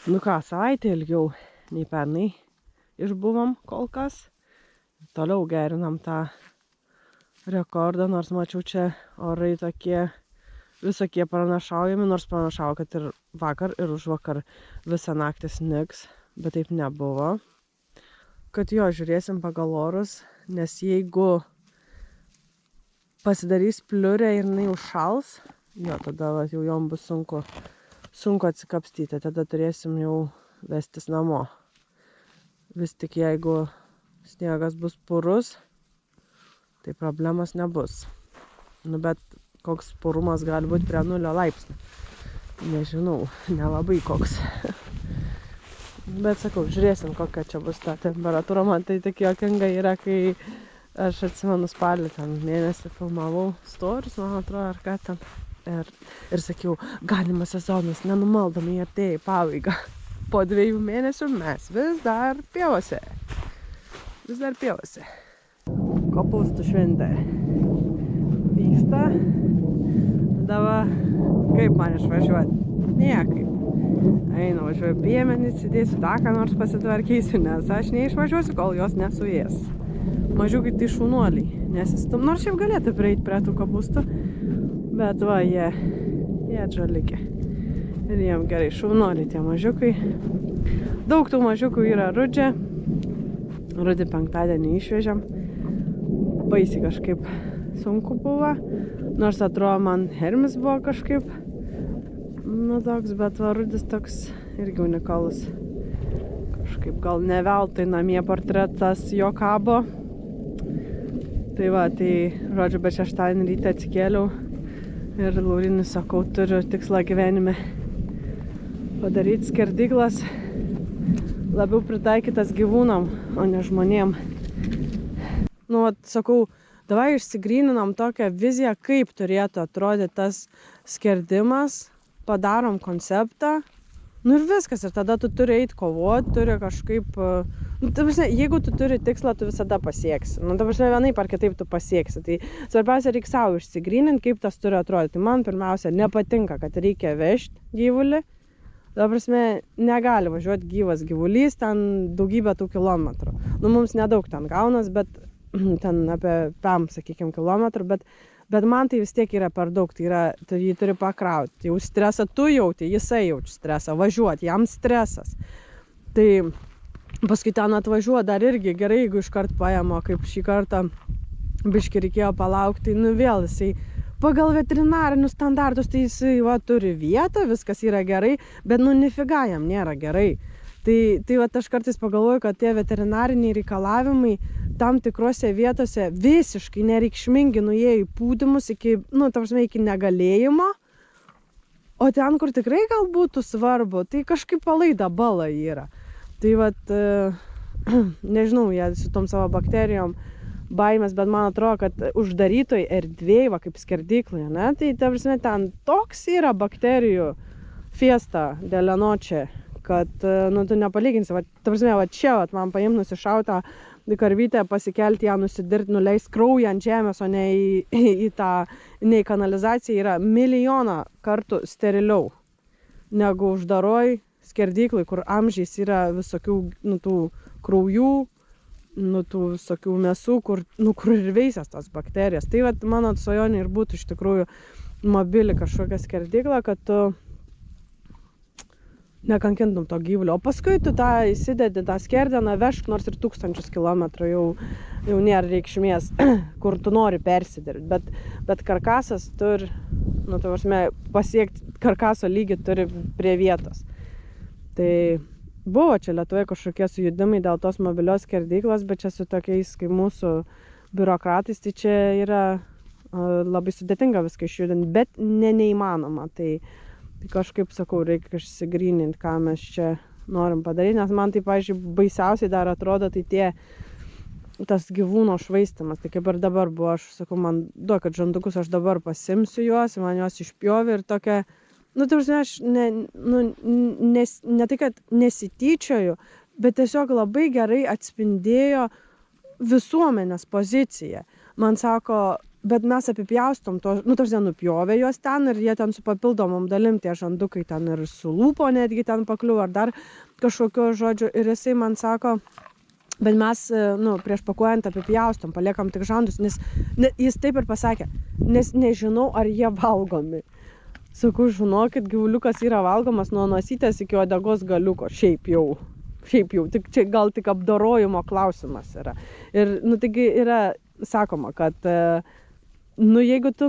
Nu ką, savaitę ilgiau nei pernai išbuvom kol kas. Toliau gerinam tą rekordą, nors mačiau čia orai tokie visokie pranašaujami, nors pranašavo, kad ir vakar ir užvakar visą naktį snigs, bet taip nebuvo. Kad jo, žiūrėsim pagal orus, nes jeigu pasidarys pliurė ir jinai užšals, jo, tada va, jau jom bus sunku atsikapstyti, tada turėsim jau vestis namo. Vis tik jeigu sniegas bus purus, tai problemos nebus. Nu, bet koks purumas gali būti prie 0 laipsnių. Nežinau, nelabai koks. Bet sakau, žiūrėsim, kokia čia bus ta temperatūra. Man tai tik juokinga yra, kai aš atsimenu spalį ten mėnesį filmavau storius, man atrodo, ar ką ten. Ir sakiau, galimas sezonas nenumaldomai artėja į pabaigą. Po 2 mėnesių mes vis dar pievose. Kopūstų šventė vyksta. Dabar kaip man išvažiuoti? Niekaip. Einu, važiuoju piemenį, sėdėsiu taką, nors pasitvarkysiu, nes aš neišvažiuosiu, kol jos nesuės. Mažiukai tai šaunuoliai nesistum, nors šiaip galėtų prieiti prie tų kopūstų, bet va, jie atžalikė. Ir jiem gerai, šaunuoliai tie mažiukai. Daug tų mažiukų yra rudžia. Rudį penktadienį išvežėm. Baisiai kažkaip sunku buvo. Nors atrodo, man Hermis buvo kažkaip, nu toks, bet va, rudis toks irgi unikalus. Kažkaip gal ne veltui namie portretas jo kabo. Tai va, tai, žodžiu, bet šeštadienį ryte atsikėliau ir Laurinui sakau, turiu tikslą gyvenime padaryti skerdyklas labiau pritaikytas gyvūnam, o ne žmonėm. Nu, sakau, davai išsigryninam tokią viziją, kaip turėtų atrodyti tas skerdimas, padarom konceptą, nu ir viskas, ir tada tu turi eiti kovoti, turi kažkaip, nu, ta prasme, jeigu tu turi tikslą, tu visada pasieksi, nu, ta prasme, vienaip ar kitaip tu pasieksi, tai svarbiausia reikia savo išsigryninti, kaip tas turi atrodyti. Man pirmiausia nepatinka, kad reikia vežti gyvulį. Ta prasme, negali važiuoti gyvas gyvulys, ten daugybę tų kilometrų. Nu, mums nedaug ten gaunas, bet ten apie 5, sakykime, kilometrų, bet man tai vis tiek yra per daug, tai yra, tu jį turi pakrauti. Jau stresą tu jauti, jisai jaučia stresą, važiuoti, jam stresas. Tai paskui ten atvažiuoja dar irgi gerai, jeigu iškart paėmo, kaip šį kartą biškį reikėjo palaukti, tai nu vėl jisai pagal veterinarinius standartus, tai jisai va, turi vietą, viskas yra gerai, bet nu nifiga jam nėra gerai. Tai va, aš kartais pagalvoju, kad tie veterinariniai reikalavimai tam tikrose vietose visiškai nereikšmingi nuėjo į pūdymus iki, nu, ta prasme, iki negalėjimo, o ten, kur tikrai gal būtų svarbu, tai kažkaip palaida bala yra. Tai vat, nežinau, jie su tom savo bakterijom baimės, bet man atrodo, kad uždarytoj erdvėj, va, kaip skerdykloje, ne, tai ta prasme, ten toks yra bakterijų fiesta della noche, kad, nu, tu nepalyginsi, va, ta prasme, va, čia, va, man paimti nusišautą karvytę, pasikelti ją, nusidirti, nuleist kraują ant žemės, o ne į kanalizaciją, yra milijoną kartų steriliau negu uždaroj skerdyklai, kur amžiais yra visokių, nu, tų kraujų, nu, tų visokių mėsų, kur ir veisės tas bakterijas. Tai vat, mano svajonė ir būtų iš tikrųjų mobili kažkokia skerdykla, kad tu nekankintum to gyvulio. O paskui tu tą įsidedi, tą skerdeną, vežk nors ir 1000 kilometrų, jau nėra reikšmės, kur tu nori persidirbti. Bet karkasas turi, nu, ta prasme, pasiekti karkaso lygį turi prie vietos. Tai buvo čia Lietuvoje kažkokie sujudimai dėl tos mobilios skerdyklos, bet čia su tokiais kaip mūsų biurokratais, tai čia yra labai sudėtinga viską išjudinti, bet neįmanoma. Tai kažkaip, sakau, reikia išsigryninti, ką mes čia norim padaryti, nes man tai, pavyzdžiui, baisiausiai dar atrodo, tai tas gyvūno švaistimas. Tai kaip ir dabar buvo, aš sakau, man duokit žandukus, aš dabar pasimsiu juos, man juos išpjovė ir tokia, nu, tai aš ne tai, kad nesityčioju, bet tiesiog labai gerai atspindėjo visuomenės poziciją. Man sako, bet mes apipjaustom to, tarsi nupjovė juos ten ir jie ten su papildomom dalim tie žandukai ten ir su lūpo netgi ten pakliuvo ar dar kažkokio žodžio ir jisai man sako, bet mes, prieš pakuojant apipjaustom, paliekam tik žandus, nes jis taip ir pasakė, nes nežinau, ar jie valgomi. Sakau, žinokit, gyvuliukas yra valgomas nuo nosytės iki uodegos galiuko, šiaip jau, tik čia gal tik apdorojimo klausimas yra. Ir, taigi yra sakoma, kad, jeigu tu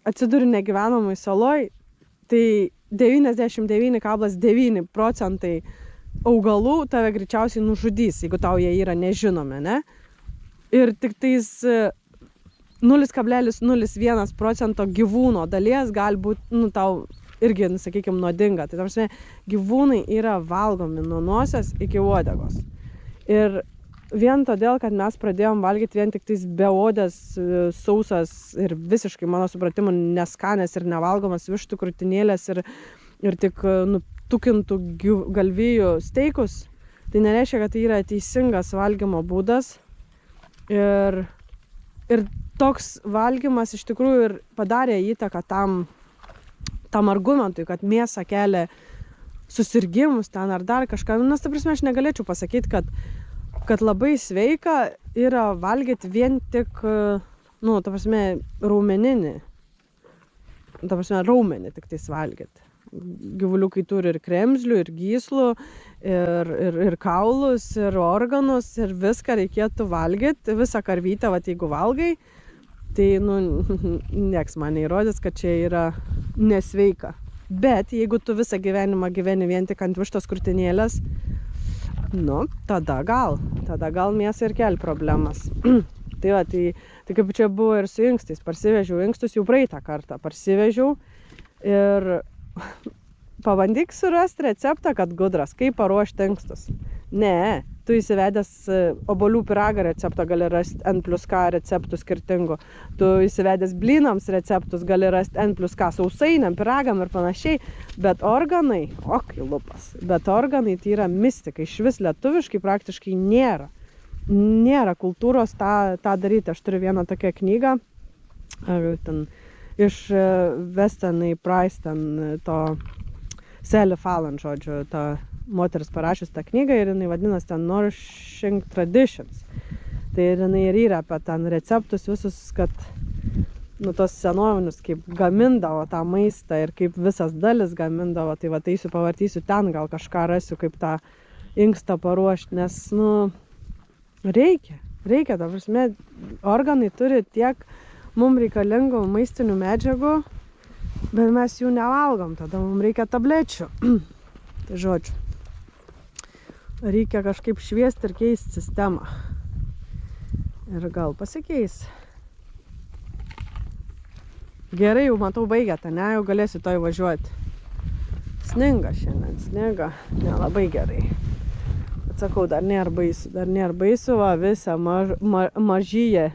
atsiduri negyvenamoj saloj, tai 99,9 procentai augalų tave greičiausiai nužudys, jeigu tau jie yra nežinomi, ne? Ir tik tais 0,01 procento gyvūno dalies gali būti, tau irgi, sakykime, nuodinga. Tai tarsi gyvūnai yra valgomi nuo nosies iki uodegos. Ir vien todėl, kad mes pradėjom valgyti vien tik tais beodės, sausas ir visiškai, mano supratimu, neskanės ir nevalgomas vištų krūtinėlės ir tik nutukintų galvijų steikus, tai nereiškia, kad tai yra teisingas valgymo būdas. Ir toks valgymas iš tikrųjų ir padarė įtaką tam argumentui, kad mėsa kelia susirgimus ten ar dar kažką. Nes, ta prasme, aš negalėčiau pasakyti, kad labai sveika yra valgyti vien tik, ta prasme, raumeninį. Ta prasme, raumenį tik tais valgyti. Gyvuliukai turi ir kremzlių, ir gyslų, ir kaulus, ir organus, ir viską reikėtų valgyti. Visą karvytę, jeigu valgai, tai, nieks man neįrodys, kad čia yra nesveika. Bet jeigu tu visą gyvenimą gyveni vien tik ant vištos krūtinėlės, tada gal mėsa ir kel problemas. Tai kaip čia buvo ir su inkstais. Parsivežiau inkstus jau praeitą kartą. Parsivežiau ir pabandyk surasti receptą, kad gudras, kaip paruošti inkstus. Ne, tu įsivedęs obuolių pyragą receptą gali rasti N+K receptų skirtingų. Tu įsivedęs blynams receptus gali rasti N+K sausainiam, pyragam ir panašiai. Bet organai, bet organai tai yra mistika. Iš vis lietuviškai praktiškai nėra. Nėra kultūros tą daryti. Aš turiu vieną tokią knygą iš Weston Price, to Sally Fallon, žodžiu, ta moteris parašius tą knygą ir jinai vadinasi ten Nourishing Traditions. Tai jinai ir yra apie ten receptus visus, kad tos senovinius, kaip gamindavo tą maistą ir kaip visas dalis gamindavo, tai eisiu pavartysiu ten, gal kažką rasiu, kaip tą inkstą paruošti, nes, reikia, ta prasme, organai turi tiek mums reikalingų maistinių medžiagų, bet mes jų nevalgom, tada mums reikia tablečių. Tai žodžiu, reikia kažkaip šviesti ir keisti sistemą. Ir gal pasikeis. Gerai, jau matau baigėte, ne, jau galėsiu toj važiuoti. Sninga šiandien, sninga, nelabai gerai. Bet sakau, dar nėra baisu, visą mažyje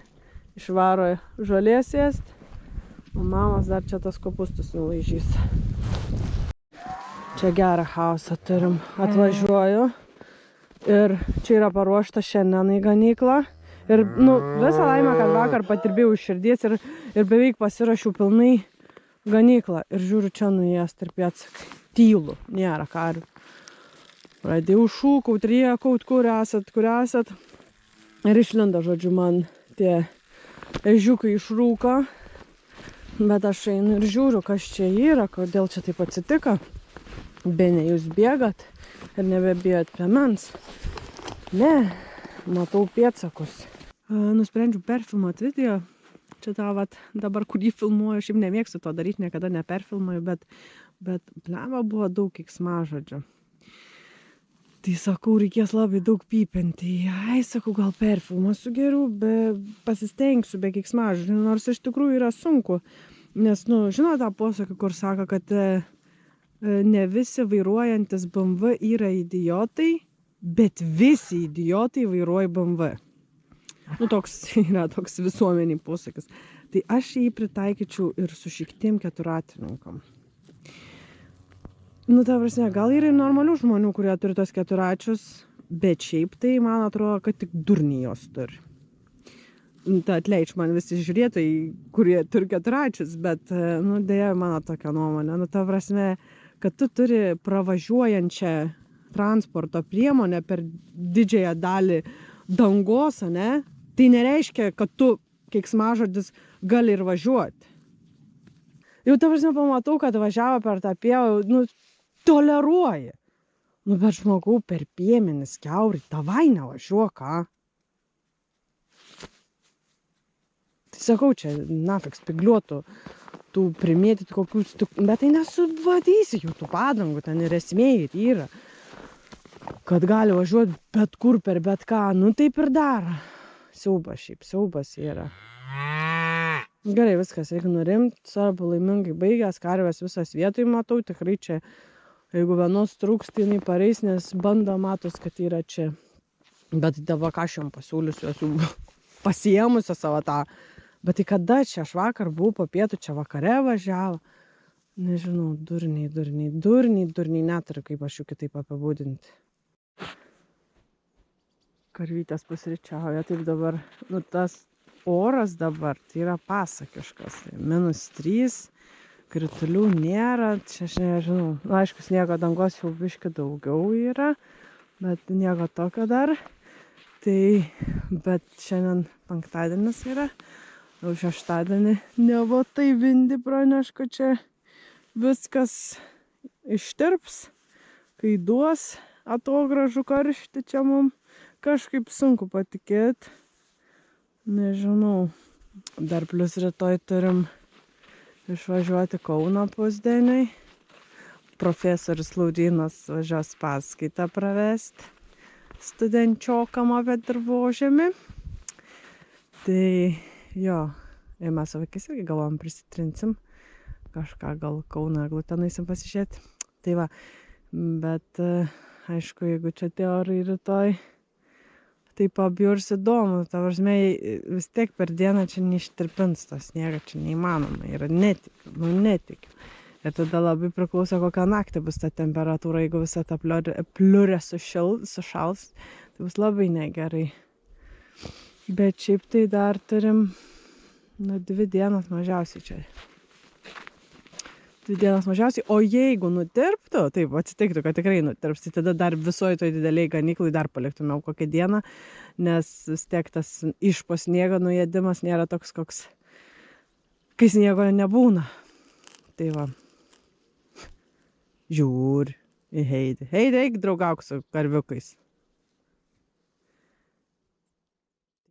išvaro žolės ėst, o mamas dar čia tas kopustus nulaižys. Čia gerą hausą turim. Atvažiuoju ir čia yra paruošta šiandien į ganyklą. Ir visą laimę, kad vakar patirbėjau iš širdies ir beveik pasirašiau pilnai ganyklą. Ir žiūriu, čia nuėjęs tarp pėdsakai. Tylu, nėra karvių. Pradėjau šūkaut, rėkaut, kur esat. Ir išlindo, žodžiu, man tie ežiukai iš rūko, bet aš einu ir žiūriu, kas čia yra, kodėl čia taip atsitiko. Bene, jūs bėgat ir nebebijot piemens. Ne, matau pėdsakus. Nusprendžiau perfilmuoti video. Čia dabar, kur jį filmuoju, šiaip nemėgstu to daryti, niekada neperfilmuoju, bet blema buvo daug keiksmažodžių. Tai sakau, reikės labai daug pypinti. Sakau, gal perfilmuosiu geriau, pasistengsiu be keiksmažodžių, nors iš tikrųjų yra sunku. Nes, žinot tą posakį, kur sako, kad ne visi vairuojantis BMW yra idiotai, bet visi idiotai vairuoja BMW. Toks yra toks visuomeniai posakis. Tai aš jį pritaikyčiau ir su šiktiem keturatininkam. Ta prasme, gal yra ir normalių žmonių, kurie turi tos keturačius, bet šiaip tai man atrodo, kad tik durniai jos turi. atleidž man visi žiūrėtojai, kurie turi keturračius, bet, nu, dėja mano tokia nuomonė. Nu, ta prasme, kad tu turi pravažiuojančią transporto priemonę per didžiąją dalį dangos, ne? Tai nereiškia, kad tu, keiksmažodis, gali ir važiuoti. Jau ta prasme pamatau, kad važiavo per tą pievą, nu, toleruoji. Nu, bet žmogau per piemenis kiaurį, tavai nevažiuok, ką? Tai sakau, čia nafik spigliuotų, tų primėtyti kokius, bet tai nesubadysi jų tų padangų, ten ir esmė ir yra. Kad gali važiuoti bet kur per bet ką, nu taip ir daro. Siaubas šiaip, siaubas yra. Gerai, viskas, reikia nurimti, svarbu laimingai baigęs, karvės visas vietoj matau, tikrai čia, jeigu vienos trūks, tai jinai pareis, nes banda matos, kad yra čia. Bet dabar ką aš jom pasiūlysiu, esu pasiėmusi savo tą. Bet tai kada čia, aš vakar buvau po pietų, čia vakare važiavo. Nežinau, durniai, neturiu, kaip aš jų kitaip apibūdinti. Karvytės pusryčiauja, taip dabar, nu tas oras dabar, tai yra pasakiškas. -3, kritulių nėra, čia aš nežinau. Nu, aišku, sniego dangos jau biški daugiau yra, bet nieko tokio dar. Tai, bet šiandien penktadienis yra, jau šeštadienį nevo tai vindi praneš, kad čia viskas ištirps, kai duos atogražų karštį čia mum. Kažkaip sunku patikėti. Nežinau. Dar plus rytoj turim išvažiuoti Kauno pusdieniai. Profesorius Laurynas važiuos paskaitą pravesti studenčiokam apie dirvožemį. Tai jo, ir mes su vaikais irgi galvom prisitrinsim. Kažką gal Kauno eglutę nueisim pasižiūrėti. Tai va, bet aišku, jeigu čia tie orai rytoj, tai pabjurs įdomu. Ta prasme, vis tiek per dieną čia neištirpins to sniegą, čia neįmanoma. Ir netikiu. Ir tada labai priklauso, kokią naktį bus ta temperatūra, jeigu visa ta pliurė sušals, tai bus labai negerai. Bet šiaip tai dar turim 2 dienas mažiausiai čia. 2 dienas mažiausiai, o jeigu nutirptų, taip atsitiktų, kad tikrai nutirps, tai tada dar visoje toj dideliai ganyklai dar paliktumėm kokią dieną, nes vis tiek tas iš po sniego nuėdimas nėra toks, koks, kai sniego nebūna. Tai va, žiūri į Heidi. Heidi, eik draugauk su karviukais.